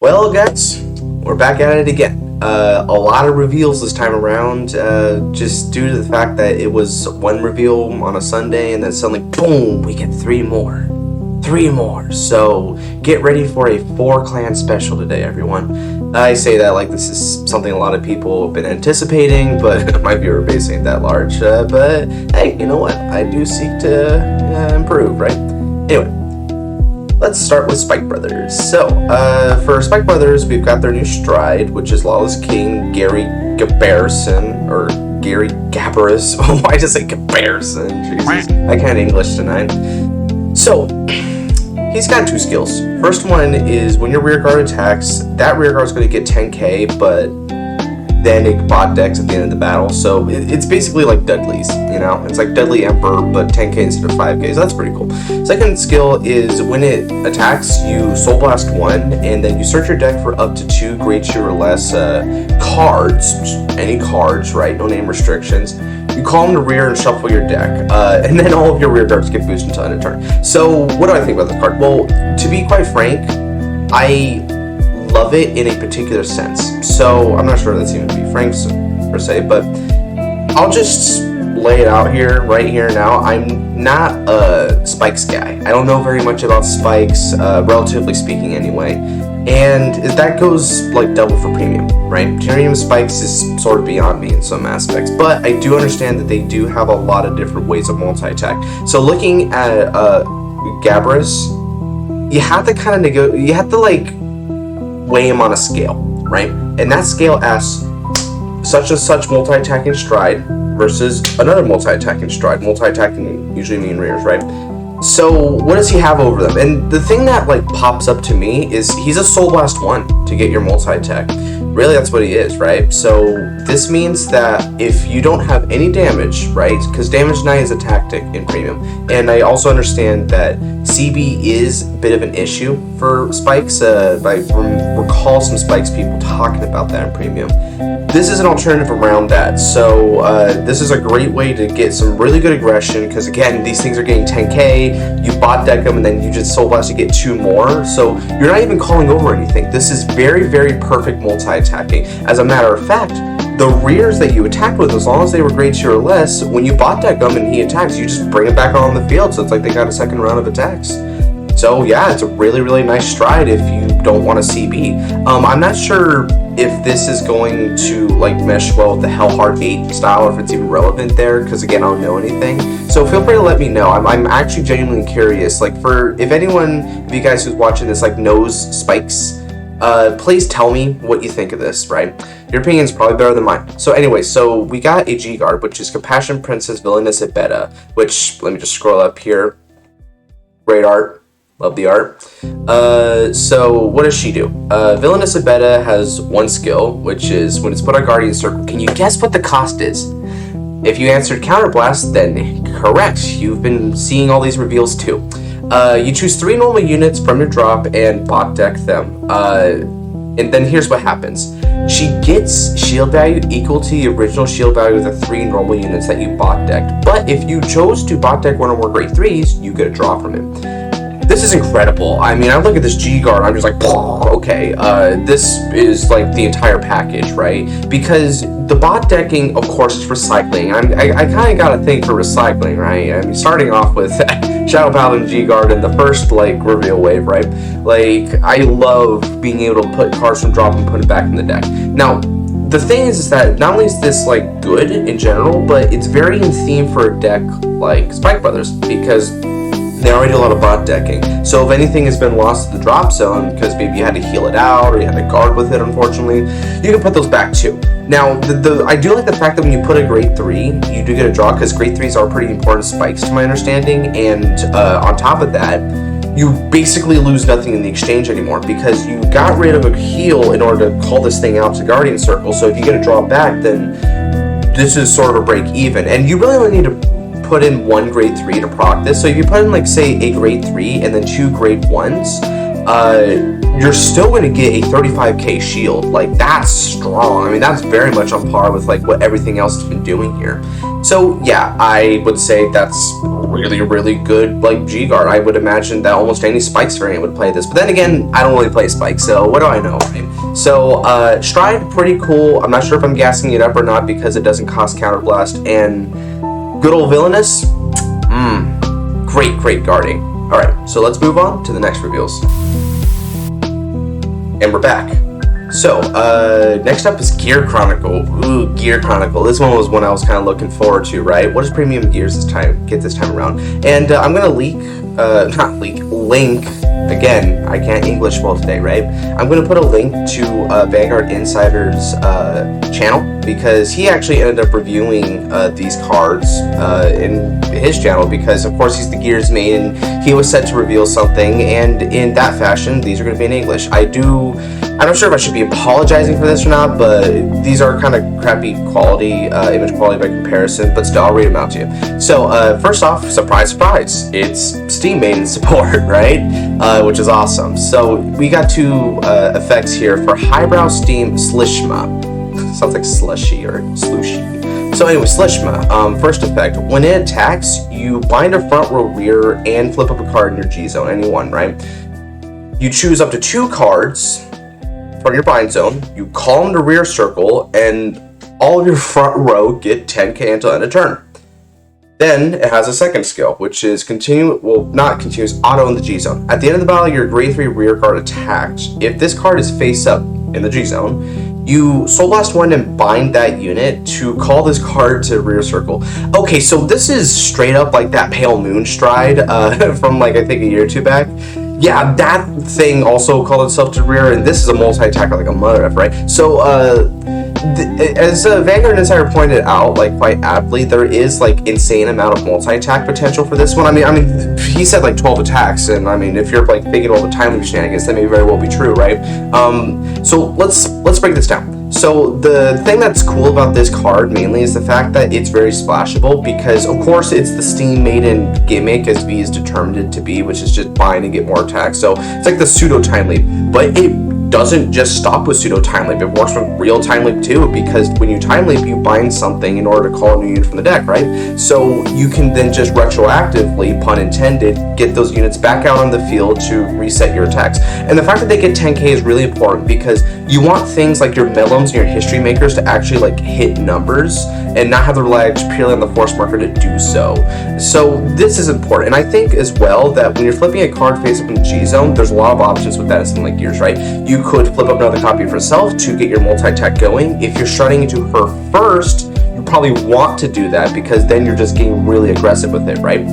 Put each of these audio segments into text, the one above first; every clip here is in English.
Well, guys, we're back at it again. A lot of reveals this time around, just due to the fact that it was one reveal on a Sunday, and then suddenly, boom, we get three more. So get ready for a 4-clan special today, everyone. I say that like this is something a lot of people have been anticipating, but my viewer base ain't that large. But hey, you know what? I do seek to improve, right? Anyway. Let's start with Spike Brothers. So, for Spike Brothers, we've got their new stride, which is Lawless King Gary Gabarison, or Gary Gabarus. Oh, why just say Gabarison? Jesus, I can't English tonight. So, he's got 2 skills. First one is when your rear guard attacks, that rear guard is going to get 10k, but then it bot decks at the end of the battle. So it's basically like Dudley's, you know? It's like Dudley Emperor, but 10k instead of 5k, so that's pretty cool. Second skill is when it attacks, you Soul Blast 1, and then you search your deck for up to 2 grade 2 or less cards, any cards, right? No name restrictions. You call them to rear and shuffle your deck, and then all of your rear guards get boosted until end of turn. So what do I think about this card? Well, to be quite frank, I love it in a particular sense. So I'm not sure that's even to be frank per se, but I'll just lay it out here, right here now. I'm not a spikes guy. I don't know very much about spikes, relatively speaking anyway. And that goes like double for premium, right? Premium spikes is sort of beyond me in some aspects, but I do understand that they do have a lot of different ways of multi-attack. So looking at Gabrus, you have to kind of you have to like weigh him on a scale, right? And that scale asks such and such multi-attacking stride versus another multi-attacking stride. Multi-attacking usually mean rears, right? So what does he have over them? And the thing that like pops up to me is he's a Soul Blast 1 to get your multi-attack. Really, that's what he is, right? So this means that if you don't have any damage, right? Because damage 9 is a tactic in premium. And I also understand that CB is a bit of an issue for spikes. I recall some spikes people talking about that in premium. This is an alternative around that. So this is a great way to get some really good aggression, because again, these things are getting 10k, you bot deck them, and then you just Soul Blast to get 2 more. So you're not even calling over anything. This is very, very perfect multi-attacking. As a matter of fact, the rears that you attacked with, as long as they were grade 2 or less, when you bot deck them and he attacks, you just bring it back on the field. So it's like they got a second round of attacks. So yeah, it's a really, really nice stride if you don't want a CB. I'm not sure if this is going to like mesh well with the Hellheart 8 style, or if it's even relevant there, because again, I don't know anything. So feel free to let me know. I'm actually genuinely curious. Like, if anyone of you guys who's watching this like knows spikes, please tell me what you think of this, right? Your opinion's probably better than mine. So anyway, so we got a G guard, which is Compassion Princess Villainous at Beta, which, let me just scroll up here. Great art. Love the art. So what does she do? Villainous at Beta has 1 skill, which is when it's put on Guardian Circle. Can you guess what the cost is? If you answered Counterblast, then correct. You've been seeing all these reveals too. You choose 3 normal units from your drop and bot deck them. And then here's what happens. She gets shield value equal to the original shield value of the 3 normal units that you bot decked. But if you chose to bot deck 1 or more grade 3s, you get a draw from it. This is incredible. I mean, I look at this G guard, I'm just like, okay, this is like the entire package, right? Because the bot decking, of course, is recycling. I kind of got a thing for recycling, right? I mean, starting off with Shadow Paladin G guard in the first like reveal wave, right? Like, I love being able to put cards from drop and put it back in the deck. Now, the thing is that not only is this like good in general, but it's very in theme for a deck like Spike Brothers, because they already do a lot of bot decking. So if anything has been lost to the drop zone, because maybe you had to heal it out or you had to guard with it, unfortunately, you can put those back too. Now, I do like the fact that when you put a grade 3, you do get a draw, because grade 3s are pretty important spikes to my understanding, and on top of that, you basically lose nothing in the exchange anymore, because you got rid of a heal in order to call this thing out to Guardian Circle. So if you get a draw back, then this is sort of a break even, and you really only need to put in 1 grade 3 to proc this. So if you put in like say a grade 3 and then 2 grade 1s, you're still going to get a 35k shield. Like, that's strong. I mean, that's very much on par with like what everything else has been doing here. So yeah, I would say that's really, really good, like, G-Guard. I would imagine that almost any Spikes variant would play this. But then again, I don't really play Spikes, so what do I know, right? So, Stride, pretty cool. I'm not sure if I'm gassing it up or not because it doesn't cost Counterblast. And good old Villainous, great guarding. Alright, so let's move on to the next reveals. And we're back. So, next up is Gear Chronicle. Ooh, Gear Chronicle. This one was one I was kind of looking forward to, right? What does Premium Gears this time around? And I'm gonna link, again, I can't English well today, right? I'm gonna put a link to Vanguard Insider's channel, because he actually ended up reviewing these cards in his channel, because of course he's the Gears main, and he was set to reveal something, and in that fashion, these are gonna be in English. I'm not sure if I should be apologizing for this or not, but these are kind of crappy quality, image quality by comparison, but still, I'll read them out to you. So, first off, surprise, surprise, it's Steam main support, right? Which is awesome. So, we got two effects here for Highbrow Steam Slishma. Sounds like slushy or slooshy. So anyway, Slishma, first effect, when it attacks, you bind a front row rear and flip up a card in your G zone, any one, right? You choose up to 2 cards from your bind zone, you call them to rear circle, and all of your front row get 10k until end of turn. Then it has a second skill, which is auto in the G zone. At the end of the battle, your grade 3 rear card attacked. If this card is face up in the G zone, you Soul Blast 1 and bind that unit to call this card to rear circle. Okay, so this is straight up like that Pale Moon Stride from like I think a year or two back. Yeah, that thing also called itself to rear, and this is a multi-attacker like a mother F, right? So, as Vanguard Insider pointed out, like quite aptly, there is like insane amount of multi-attack potential for this one. I mean, he said like 12 attacks, and I mean, if you're like thinking all the timing shenanigans, that may very well be true, right? So let's break this down. So the thing that's cool about this card mainly is the fact that it's very splashable, because of course it's the Steam Maiden gimmick as V is determined it to be, which is just bind and get more attacks. So it's like the pseudo time leap, but it doesn't just stop with pseudo time leap. It works with real time leap too, because when you time leap, you bind something in order to call a new unit from the deck, right? So you can then just retroactively, pun intended, get those units back out on the field to reset your attacks. And the fact that they get 10k is really important, because you want things like your Melons and your History Makers to actually like hit numbers and not have to rely purely on the Force Marker to do so. So this is important. And I think as well that when you're flipping a card face up in the G zone, there's a lot of options with that in something like Gears, right? You could flip up another copy of yourself to get your multi-attack going. If you're shredding into her first, you probably want to do that, because then you're just getting really aggressive with it, right?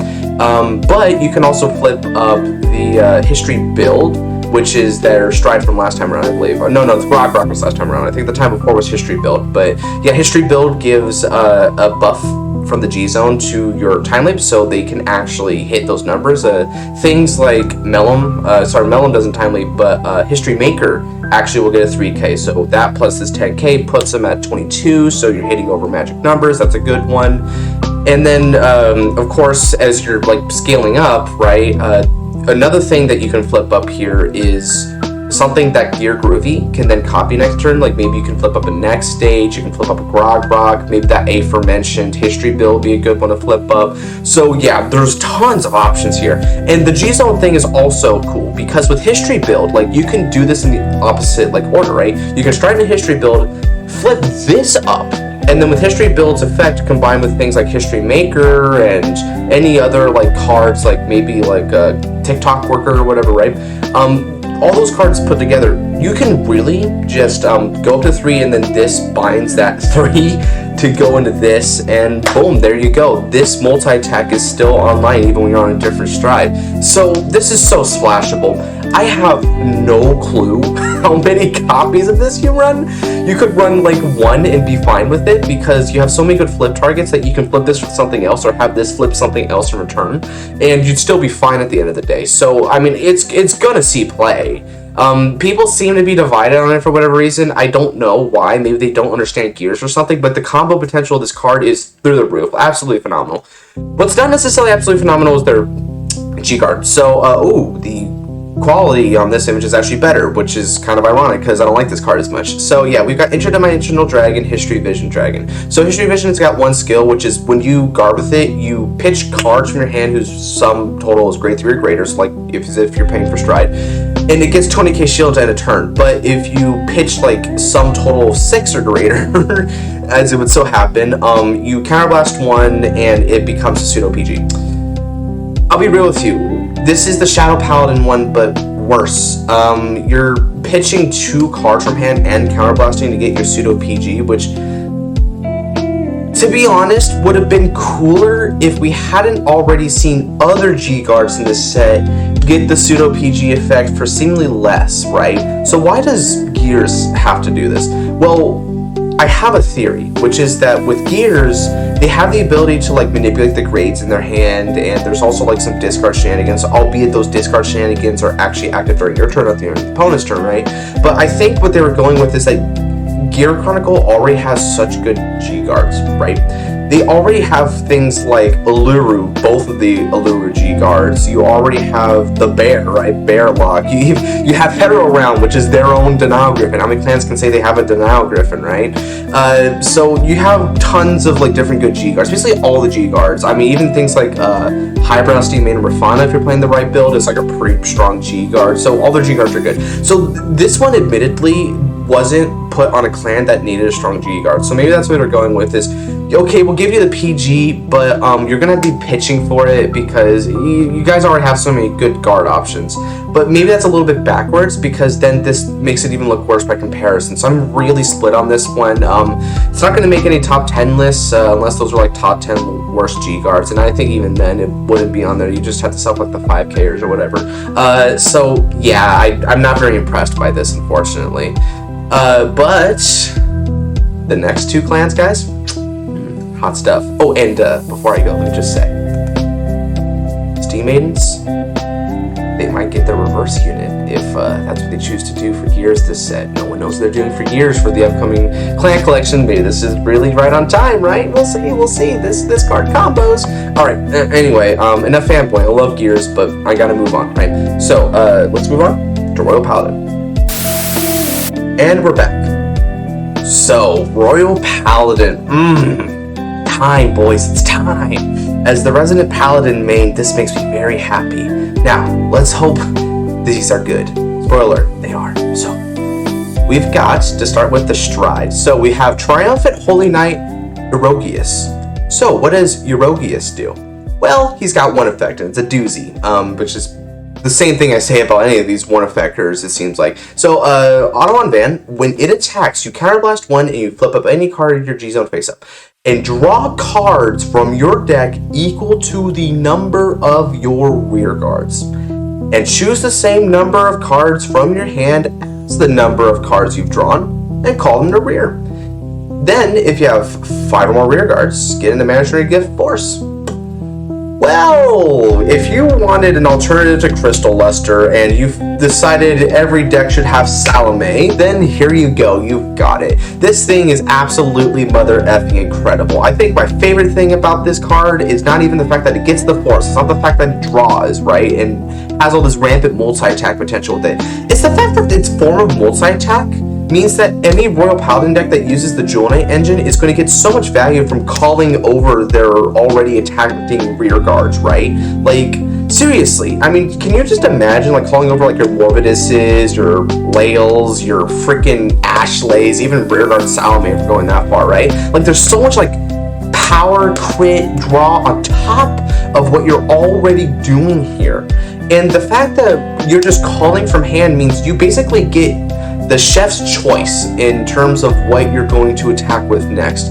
But you can also flip up the History build, which is their Stride from last time around, I believe. No, the Rock was last time around. I think the time before was History build. But yeah, History build gives a buff from the G zone to your time leap, so they can actually hit those numbers. Things like Melon doesn't time leap, but History Maker actually will get a 3k, so that plus this 10k puts them at 22, so you're hitting over magic numbers. That's a good one. And then of course, as you're like scaling up, right, another thing that you can flip up here is something that Gear Groovy can then copy next turn. Like maybe you can flip up a next stage, you can flip up a Grog Rock, maybe that aforementioned History build be a good one to flip up. So yeah, there's tons of options here. And the G-Zone thing is also cool, because with History build, like you can do this in the opposite like order, right? You can stride in a History build, flip this up, and then with History build's effect combined with things like History Maker and any other like cards, like maybe like a TikTok worker or whatever, right? All those cards put together, you can really just go up to 3, and then this binds that 3 to go into this, and boom, there you go. This multi-attack is still online even when you're on a different stride. So this is so splashable. I have no clue how many copies of this you run. You could run like 1 and be fine with it, because you have so many good flip targets that you can flip this with something else or have this flip something else in return, and you'd still be fine at the end of the day. So I mean, it's gonna see play. People seem to be divided on it for whatever reason. I don't know why. Maybe they don't understand Gears or something, but the combo potential of this card is through the roof. Absolutely phenomenal. What's not necessarily absolutely phenomenal is their G-Guard. So, the quality on this image is actually better, which is kind of ironic because I don't like this card as much. So yeah, we've got Interdimensional Dragon, History Vision Dragon. So History Vision's got one skill, which is when you guard with it, you pitch cards from your hand whose sum total is grade 3 or greater, so like if you're paying for stride, and it gets 20k shield at a turn. But if you pitch like sum total of 6 or greater, as it would so happen, you counterblast 1 and it becomes a pseudo PG. I'll be real with you. This is the Shadow Paladin one, but worse. You're pitching 2 cards from hand and counterblasting to get your pseudo PG, which, to be honest, would have been cooler if we hadn't already seen other G guards in this set get the pseudo PG effect for seemingly less, right? So why does Gears have to do this? Well, I have a theory, which is that with Gears, they have the ability to like manipulate the grades in their hand, and there's also like some discard shenanigans, albeit those discard shenanigans are actually active during your turn, not the opponent's turn, right? But I think what they were going with is that Gear Chronicle already has such good G guards, right? They already have things like Uluru, both of the Uluru G guards. You already have the Bear, right? Bear Lock. You have Hetero Realm, which is their own Denial Griffin. How many clans can say they have a Denial Griffin, right? So you have tons of like different good G guards. Basically all the G guards. I mean, even things like Highbrow, Steam Maiden, Rafana, if you're playing the right build, is like a pretty strong G guard. So all their G guards are good. So this one, admittedly, wasn't put on a clan that needed a strong G guard. So maybe that's what they're going with is, okay, we'll give you the PG, but you're gonna be pitching for it because you guys already have so many good guard options. But maybe that's a little bit backwards, because then this makes it even look worse by comparison. So I'm really split on this one. It's not gonna make any top 10 lists unless those are like top 10 worst G guards, and I think even then it wouldn't be on there. You just have to sell like the 5Kers or whatever. So yeah, I'm not very impressed by this, unfortunately. But the next 2 clans, guys, hot stuff. Oh, and before I go, let me just say, Steam Maidens, they might get the reverse unit if that's what they choose to do for Gears this set. No one knows what they're doing for Gears for the upcoming clan collection. Maybe this is really right on time, right? We'll see. This card combos. All right. Anyway, enough fanboy. I love Gears, but I gotta move on, right? So let's move on to Royal Paladin. And we're back. So, Royal Paladin. Time, boys, it's time. As the resident Paladin main, this makes me very happy. Now, let's hope these are good. Spoiler alert, they are. So, we've got to start with the Stride. So, we have Triumphant Holy Knight Eurogius. So, what does Eurogius do? Well, he's got one effect, and it's a doozy, which is the same thing I say about any of these one effectors, it seems like. So, Auto on Van, when it attacks, you counterblast 1 and you flip up any card in your G-Zone face up. And draw cards from your deck equal to the number of your rear guards. And choose the same number of cards from your hand as the number of cards you've drawn, and call them to rear. Then, if you have 5 or more rear guards, get an imaginary gift Force. Well, if you wanted an alternative to Crystal Luster and you've decided every deck should have Salome, then here you go, you've got it. This thing is absolutely mother effing incredible. I think my favorite thing about this card is not even the fact that it gets the Force, it's not the fact that it draws, right, and has all this rampant multi-attack potential with it. It's the fact that its form of multi-attack means that any Royal Paladin deck that uses the Jewel Knight engine is going to get so much value from calling over their already attacking rear guards, right? Like, seriously, I mean, can you just imagine, like, calling over, like, your Morviduses, your Lails, your freaking Ashleys, even rear guard Salome if we're going that far, right? Like, there's so much, like, power, crit, draw on top of what you're already doing here. And the fact that you're just calling from hand means you basically get the chef's choice in terms of what you're going to attack with next.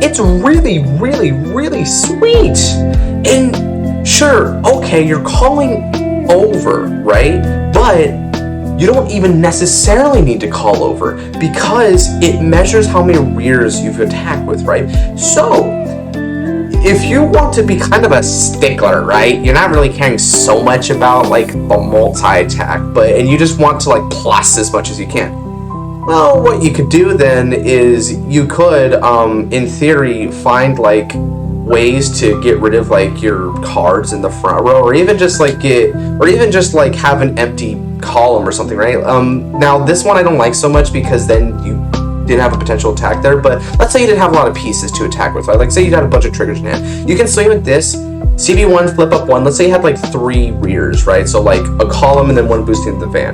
It's really, really, really sweet. And sure, okay, you're calling over, right? But you don't even necessarily need to call over because it measures how many rears you've attacked with, right? So, if you want to be kind of a stickler, right? You're not really caring so much about like the multi-attack, and you just want to like plus as much as you can. Well, what you could do then is you could, in theory, find like ways to get rid of like your cards in the front row, or even just like have an empty column or something, right? Now this one I don't like so much because then you didn't have a potential attack there, but let's say you didn't have a lot of pieces to attack with, right? Like say you had a bunch of triggers in hand. You can swing with this, CB1, flip up 1, let's say you had like 3 rears, right? So like a column and then 1 boosting the van.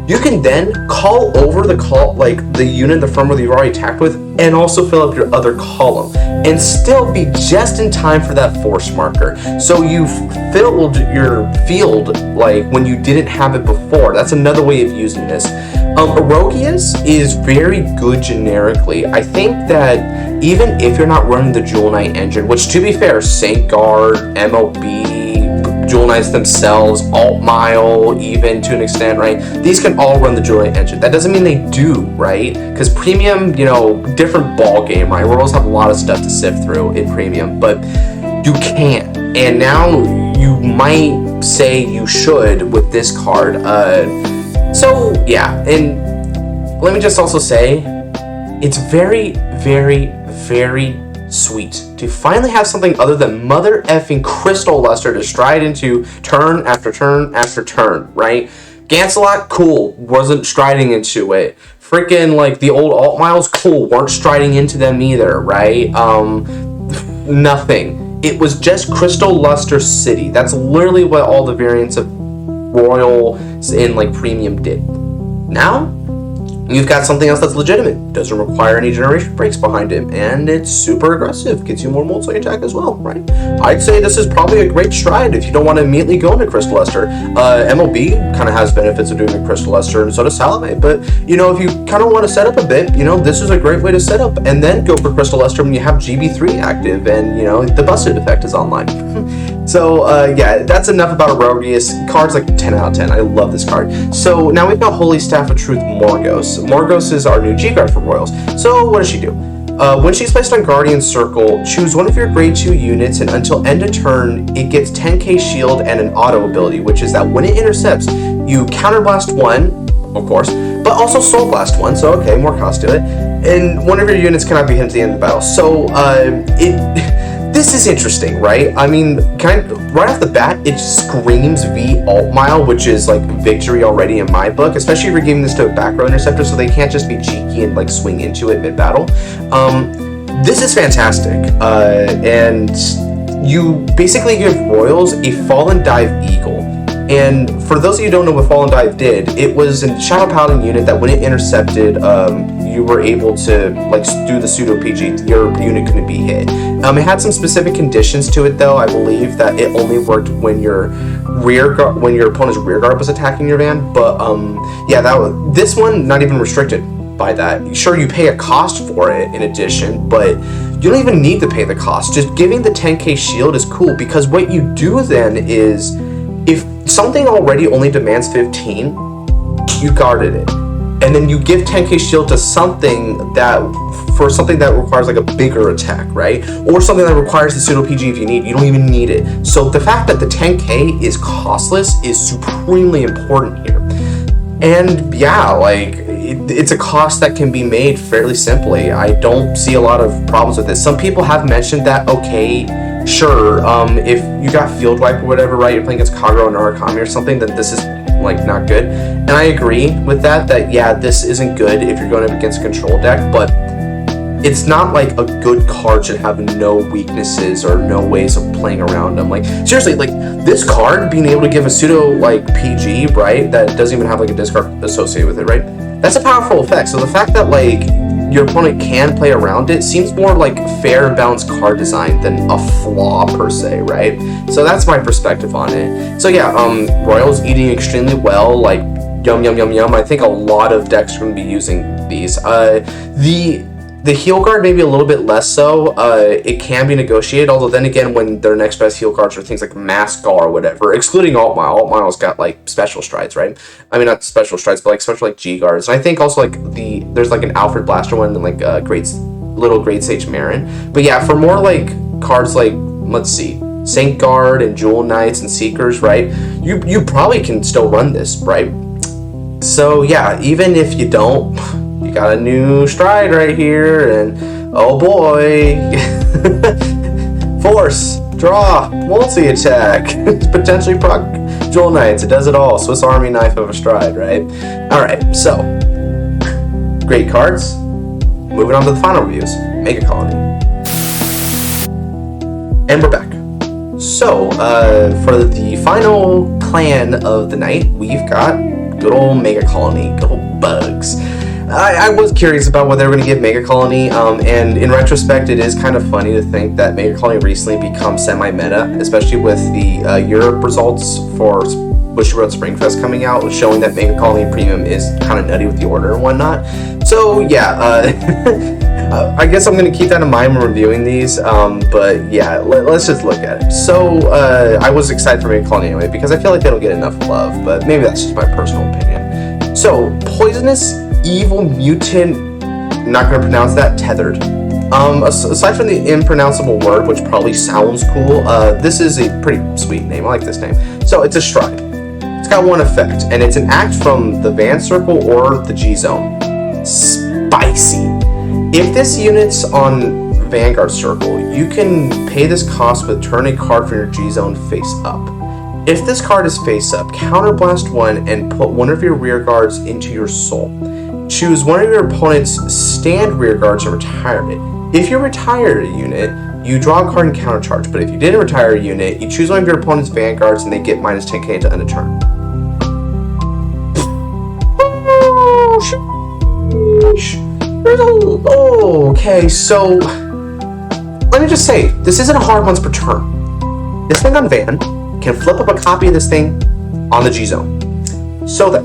You can then call over the unit in the front row that you've already attacked with, and also fill up your other column, and still be just in time for that force marker. So you've filled your field like when you didn't have it before. That's another way of using this. Erogius is very good generically. I think that even if you're not running the Jewel Knight engine, which to be fair, Saint Guard, MLB, Jewel Knights themselves, Alt Mile, even to an extent, right? These can all run the Jewel Knight engine. That doesn't mean they do, right? Because Premium, different ball game, right? Royals have a lot of stuff to sift through in Premium, but you can. And now you might say you should with this card. So yeah, and let me just also say, it's very, very, very sweet to finally have something other than mother effing Crystal Luster to stride into turn after turn after turn, right? Gancelot, cool, wasn't striding into it. Freaking like the old Alt Miles, cool, weren't striding into them either, right? Nothing. It was just Crystal Luster City. That's literally what all the variants of Royal in like Premium did. Now you've got something else that's legitimate, doesn't require any generation breaks behind it, and it's super aggressive, gets you more multi-attack as well, right? I'd say this is probably a great stride if you don't want to immediately go into Crystal Luster. MLB kind of has benefits of doing a Crystal Luster, and so does Salome, but if you kind of want to set up a bit, this is a great way to set up, and then go for Crystal Luster when you have GB3 active, and the busted effect is online. So, yeah, that's enough about Erogius. Card's like 10 out of 10. I love this card. So, now we've got Holy Staff of Truth Morgos. Morgos is our new G-Guard for Royals. So, what does she do? When she's placed on Guardian Circle, choose one of your grade 2 units, and until end of turn, it gets 10k shield and an auto ability, which is that when it intercepts, you counterblast 1, of course, but also soul blast 1, so okay, more cost to it. And one of your units cannot be hit at the end of the battle. So, this is interesting, right? I mean, right off the bat, it screams V Alt Mile, which is like victory already in my book, especially if you're giving this to a back row interceptor, so they can't just be cheeky and like swing into it mid-battle. This is fantastic, and you basically give Royals a Fallen Dive Eagle. And for those of you who don't know what Fallen Dive did, it was a Shadow Paladin unit that when it intercepted, you were able to like do the pseudo PG. Your unit couldn't be hit. It had some specific conditions to it, though. I believe that it only worked when your opponent's rear guard was attacking your van. But yeah, this one not even restricted by that. Sure, you pay a cost for it in addition, but you don't even need to pay the cost. Just giving the 10k shield is cool, because what you do then is, if something already only demands 15, you guarded it. And then you give 10k shield to something that requires like a bigger attack, right? Or something that requires the pseudo PG if you need. You don't even need it. So the fact that the 10k is costless is supremely important here. And yeah, like it's a cost that can be made fairly simply. I don't see a lot of problems with this. Some people have mentioned that, okay, sure, if you got field wipe or whatever, right, you're playing against Kagero and Arakami or something, then this is like not good. And I agree with that yeah, this isn't good if you're going up against a control deck, but it's not like a good card should have no weaknesses or no ways of playing around them. Like, seriously, like this card being able to give a pseudo like PG, right, that doesn't even have like a discard associated with it, right, that's a powerful effect. So the fact that like your opponent can play around it seems more like fair and balanced card design than a flaw per se, right? So that's my perspective on it. So yeah, Royals eating extremely well, like yum yum yum yum. I think a lot of decks are going to be using these. The heal guard maybe a little bit less so. It can be negotiated, although then again, when their next best heal cards are things like Mascar or whatever, excluding Alt Mile. Alt Mile's got like special strides, right? I mean, not special strides, but like special like G guards. And I think also like there's like an Alfred Blaster one and like little Great Sage Marin. But yeah, for more like cards like, let's see, Saint Guard and Jewel Knights and Seekers, right? You probably can still run this, right? So yeah, even if you don't, you got a new stride right here, and oh boy, Force, draw, multi-attack, potentially proc Jewel Knights, it does it all, Swiss Army knife of a stride, right? Alright, so, great cards. Moving on to the final reviews, Megacolony. And we're back. So, for the final clan of the night, we've got good old Megacolony, good old bugs. I was curious about what they were going to give Megacolony, and in retrospect, it is kind of funny to think that Megacolony recently become semi-meta, especially with the Europe results for Bushiroad Springfest coming out, showing that Megacolony Premium is kind of nutty with the order and whatnot. So, yeah, I guess I'm going to keep that in mind when reviewing these, but yeah, let's just look at it. So, I was excited for Megacolony anyway, because I feel like they don't get enough love, but maybe that's just my personal opinion. So, Poisonous Evil Mutant, not going to pronounce that, Tethered. Aside from the impronounceable word, which probably sounds cool, this is a pretty sweet name. I like this name. So, it's a stride. It's got one effect, and it's an act from the Van Circle or the G-Zone. Spicy. If this unit's on Vanguard Circle, you can pay this cost with turn a card from your G-Zone face up. If this card is face up, counterblast one and put one of your rear guards into your soul. Choose one of your opponent's stand rear guards and retire it. If you retire a unit, you draw a card and countercharge, but if you didn't retire a unit, you choose one of your opponent's vanguards and they get minus 10k to end a turn. Okay, so let me just say, this isn't a hard once per turn. This thing on Van can flip up a copy of this thing on the G-Zone. So that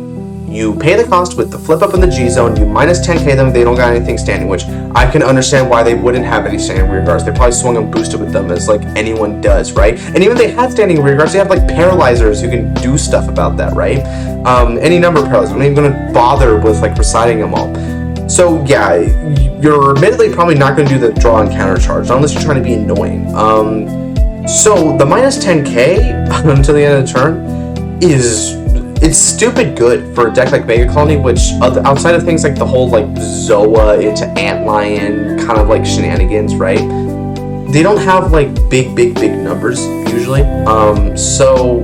you pay the cost with the flip up in the G-Zone, you minus 10k them, they don't got anything standing, which I can understand why they wouldn't have any standing rear guards. They probably swung and boosted with them as like anyone does, right? And even if they had standing rear guards, they have like paralyzers who can do stuff about that, right? Any number of paralyzers. I'm not even going to bother with like reciting them all. So yeah, you're admittedly probably not going to do the draw and counter charge unless you're trying to be annoying. So the minus 10k until the end of the turn it's stupid good for a deck like Megacolony, which outside of things like the whole like Zoa into Antlion kind of like shenanigans, right? They don't have like big numbers usually. So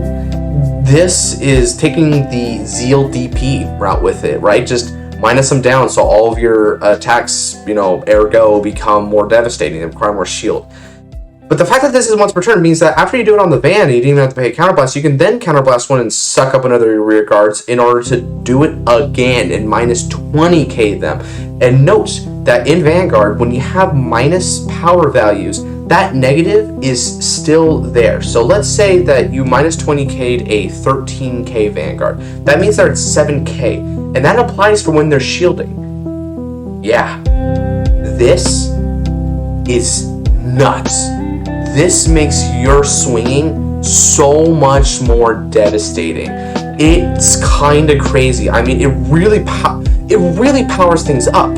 this is taking the Zeal DP route with it, right? Just minus them down so all of your attacks, ergo become more devastating and require more shield. But the fact that this is once per turn means that after you do it on the Van and you didn't even have to pay a counterblast, you can then counterblast one and suck up another rear guards in order to do it again and minus 20k them. And note that in Vanguard, when you have minus power values, that negative is still there. So let's say that you minus 20k'd a 13k Vanguard. That means they're at 7k. And that applies for when they're shielding. Yeah. This is nuts. This makes your swinging so much more devastating. It's kind of crazy. I mean, it really powers things up.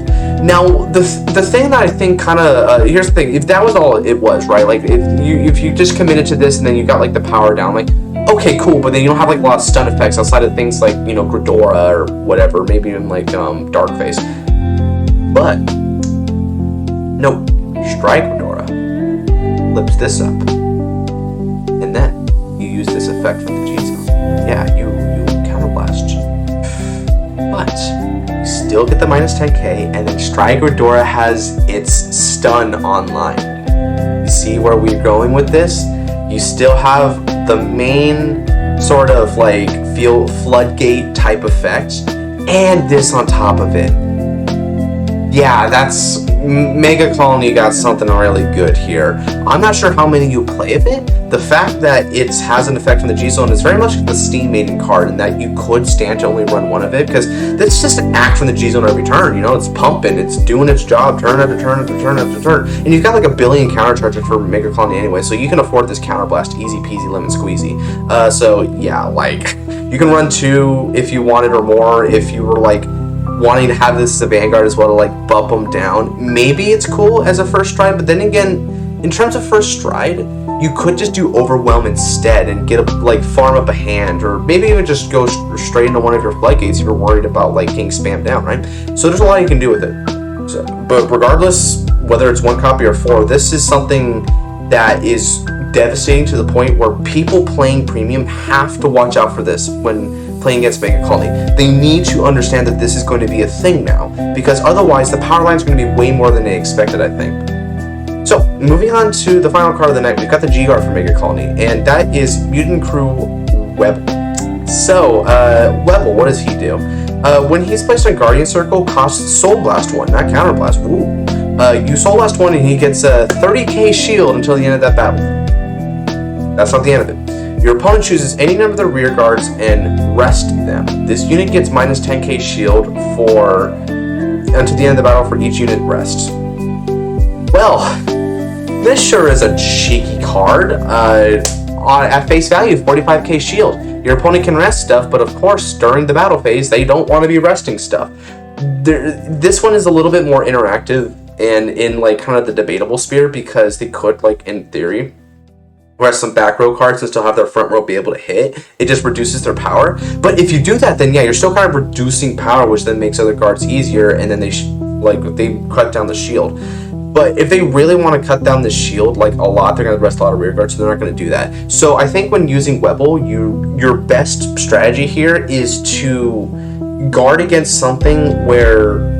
Now, the thing that I think kind of here's the thing: if that was all it was, right? Like if you just committed to this and then you got like the power down, like okay, cool, but then you don't have like a lot of stun effects outside of things like Gridora or whatever, maybe even like Darkface. But no, strike Gridora. Flips this up, and then you use this effect from the G-Zone. Yeah, you counterblast, but you still get the minus 10k, and then Strike Gridora has its stun online. You see where we're going with this? You still have the main sort of like feel floodgate type effect, and this on top of it. Yeah, that's Megacolony got something really good here. I'm not sure how many you play of it. The fact that it has an effect on the G-Zone is very much the Steam Maiden card, and that you could stand to only run one of it, because that's just an act from the G-Zone every turn. It's pumping, it's doing its job turn after turn after turn after turn. And you've got like a billion countercharges for Megacolony anyway, so you can afford this counterblast easy peasy lemon squeezy. So yeah, like you can run 2 if you wanted or more, if you were like wanting to have this as a Vanguard as well to like bump them down. Maybe it's cool as a first stride, but then again, in terms of first stride, you could just do Overwhelm instead and get farm up a hand, or maybe even just go straight into one of your floodgates if you're worried about like getting spammed down, right? So there's a lot you can do with it. But regardless, whether it's 1 copy or 4, this is something that is devastating to the point where people playing premium have to watch out for this when playing against Megacolony. They need to understand that this is going to be a thing now, because otherwise the power line is going to be way more than they expected, I think. So, moving on to the final card of the night, we've got the G-Guard for Megacolony, and that is Mutant Crew Webble. So, Webble, what does he do? When he's placed on Guardian Circle, costs Soul Blast 1, not Counter Blast. Woo. You Soul Blast 1 and he gets a 30k shield until the end of that battle. That's not the end of it. Your opponent chooses any number of their rear guards and rest them. This unit gets minus 10k shield for until the end of the battle for each unit rests. Well, this sure is a cheeky card. At face value, 45k shield. Your opponent can rest stuff, but of course, during the battle phase, they don't want to be resting stuff. This one is a little bit more interactive and in like kind of the debatable sphere, because they could, like, in theory, rest some back row cards and still have their front row be able to hit. It just reduces their power. But if you do that, then yeah, you're still kind of reducing power, which then makes other guards easier, and then they cut down the shield. But if they really want to cut down the shield like a lot, they're going to rest a lot of rear guards, so they're not going to do that. So I think when using Webble, your best strategy here is to guard against something where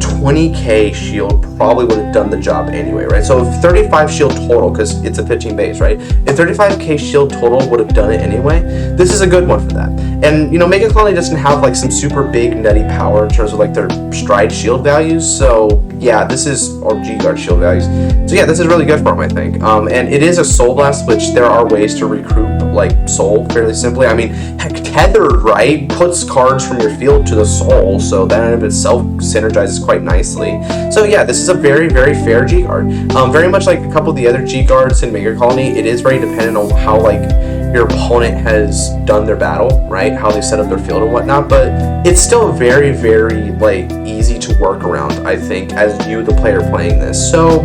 20k shield probably would have done the job anyway, right? So if 35 shield total, because it's a 15 base, right? If 35k shield total would have done it anyway, this is a good one for that. And, you know, Megacolony doesn't have, like, some super big nutty power in terms of, like, their stride shield values, so, yeah, this is, or G-Guard shield values. So, yeah, this is really good for them, I think. And it is a Soul Blast, which there are ways to recruit, like, Soul fairly simply. I mean, heck, Tethered, right, puts cards from your field to the Soul, so that in of itself synergizes quite nicely. So, yeah, this is a very, very fair G-Guard. Very much like a couple of the other G-Guards in Megacolony, it is very dependent on how, like, your opponent has done their battle, right? How they set up their field and whatnot, but it's still very, very, like, easy to work around, I think, as you, the player, playing this. So,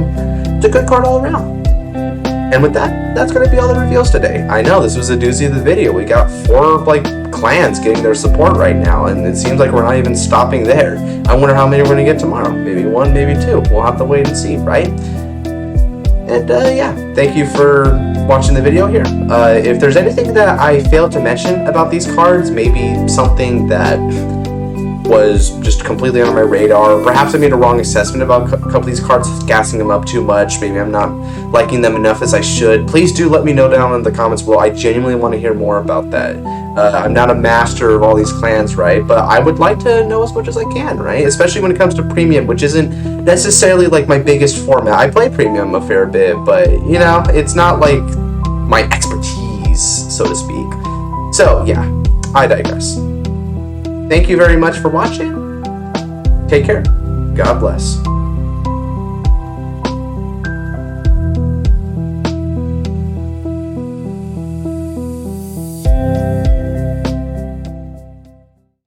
it's a good card all around. And with that, that's going to be all the reveals today. I know, this was a doozy of the video. We got 4, like, clans getting their support right now, and it seems like we're not even stopping there. I wonder how many we're going to get tomorrow. Maybe 1, maybe 2. We'll have to wait and see, right? And, yeah, thank you for watching the video here. If there's anything that I failed to mention about these cards, maybe something that was just completely on my radar, perhaps I made a wrong assessment about a couple of these cards, gassing them up too much, maybe I'm not liking them enough as I should, please do let me know down in the comments below. I genuinely want to hear more about that. I'm not a master of all these clans, right, but I would like to know as much as I can, right, especially when it comes to premium, which isn't necessarily like my biggest format. I play premium a fair bit, but you know, it's not like my expertise, so to speak. So yeah, I digress. Thank you very much for watching. Take care. God bless.